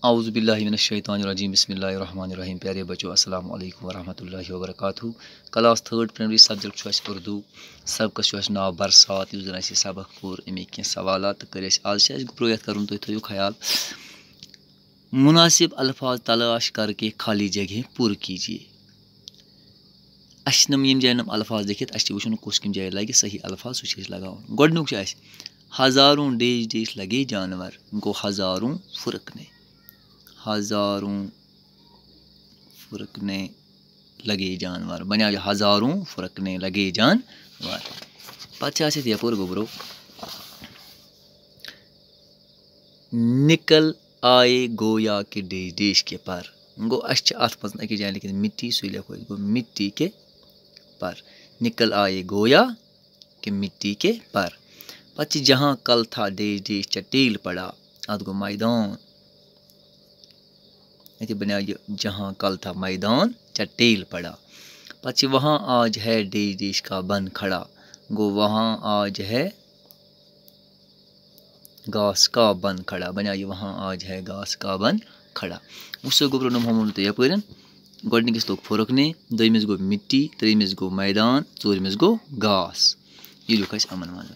औज़ुबिल्लाहि मिनश्शैतानिर्रजीम बिस्मिल्लाहिर्रहमानिर्रहीम। प्यारे बच्चों, अस्सलाम वालेकुम वरहमतुल्लाहि वबरकातुहू। क्लास 3 प्राइमरी सब्जेक्ट छुअस उर्दू। सबकस छुअस नाव बरसात। युस जन सबक पूर अमिक कह सवालात कर आज गुप्रो यथ कर तुम थो ख्याल। मुनासिब अल्फाज तलाश करके खाली जगह पूर कीजिए। अम यम जाए नम अल्फाज लिखित वो कुस कम जाए लगे सही अल्फाज सह लगान। गोडनुक हज़ारों डेज डेज लगे जानवर गो हज़ारों फुरकने। हज़ारों फुरकने लगे जानवर बना हज़ारों फुरकने लगे जानवर। पत यपुर गोबरो निकल आए गोया के डेज डेज के पर गो अत मज जाए लिखित मिट्टी सु लिखो गो मिट्टी के पर। निकल आए गोया के मिट्टी के पर। पत जहाँ कल था डेज डेज चटेल पड़ा अत गो मैदान। ये बना जहाँ कल था मैदान चटेल पड़ा। पच वहाँ आज है डेज डेज का बन खड़ा गो वहाँ आज है घास का बन खड़ा बना वहाँ आज है घास का बन खड़ा। उस गोबर नम तो यपन गोडनिकस लोग फुरकने, दोमिस गो मिट्टी, त्रेमिस गो मैदान, चोरमिस गो घास। यह लुक अमन मन।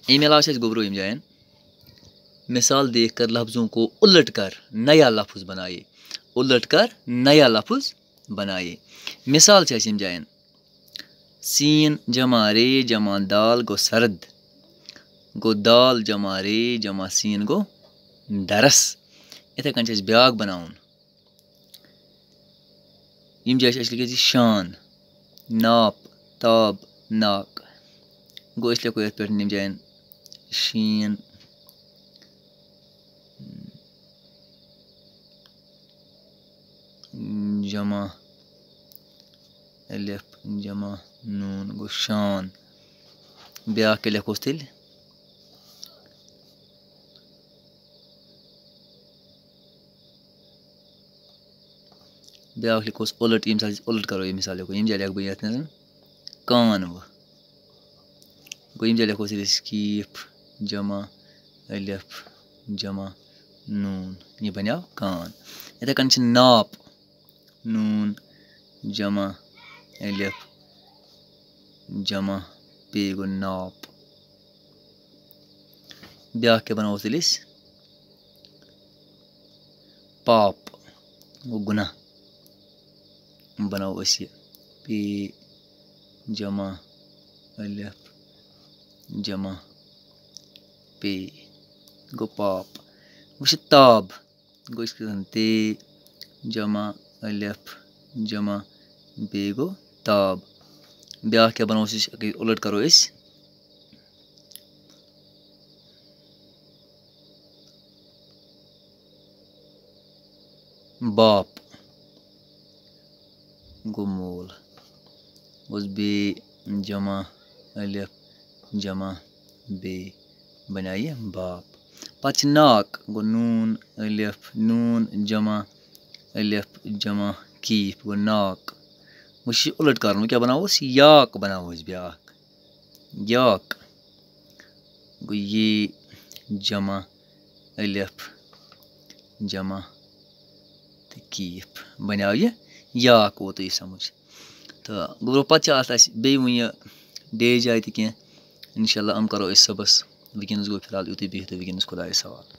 अमे अलावा गोबरो यम जायन मिसाल देखकर लफ्ज़ों को उलट कर नया लफ्ज़ बनाए। उलट कर नया लफ्ज़ बनाए। मिसाल यम जायन सीन जमा रे जमा दाल गो सर्द गो दाल जमा रे जमा सीन गो दरस। इथे कन ब्या बनाउन। यम जाए लिखित शान नाप ताब नाक गो लिखो ये पे यम जायन शीन जमा अलिफ जमा नून गो शान। ब्या के लिखोस तेल ब्या लिखोस उलट। यम उलट करो ये मिसाल लिखो यम जाए लिख ये कान वो गो यम जाए लिखोस कीफ जमा अलिफ जमा नून ये बनो कान। इथे कन नाप नून जमा अलिफ जमा पे गो नाप। ब्या के बनाओ तेल पाप गो गुना बनाओ ये पे जमा अलिफ जमा पे गो पाप। वो ताब गो ते जमा अलिफ जमा बे गो ताब। ब्या क्या बनाओ उलट करो बाप गो मोल उस बे जमा अलिफ जमा बे बनाइए बाप। पच नाक गो नून अलिफ नून जमा अलिफ जमा कीफ गो नाक। वो उलट कर क्या बनाओ याक बनाओ ब्या याक गो ये जमा अलिफ जमा कीफ बनाओ ये याक वो तो समझ। तो गोबरो पे बे वो डेज आए कह इंशाल्लाह हम करो सबस। वनस गो फिलहाल युत बिहत वनस खुदा सवाल।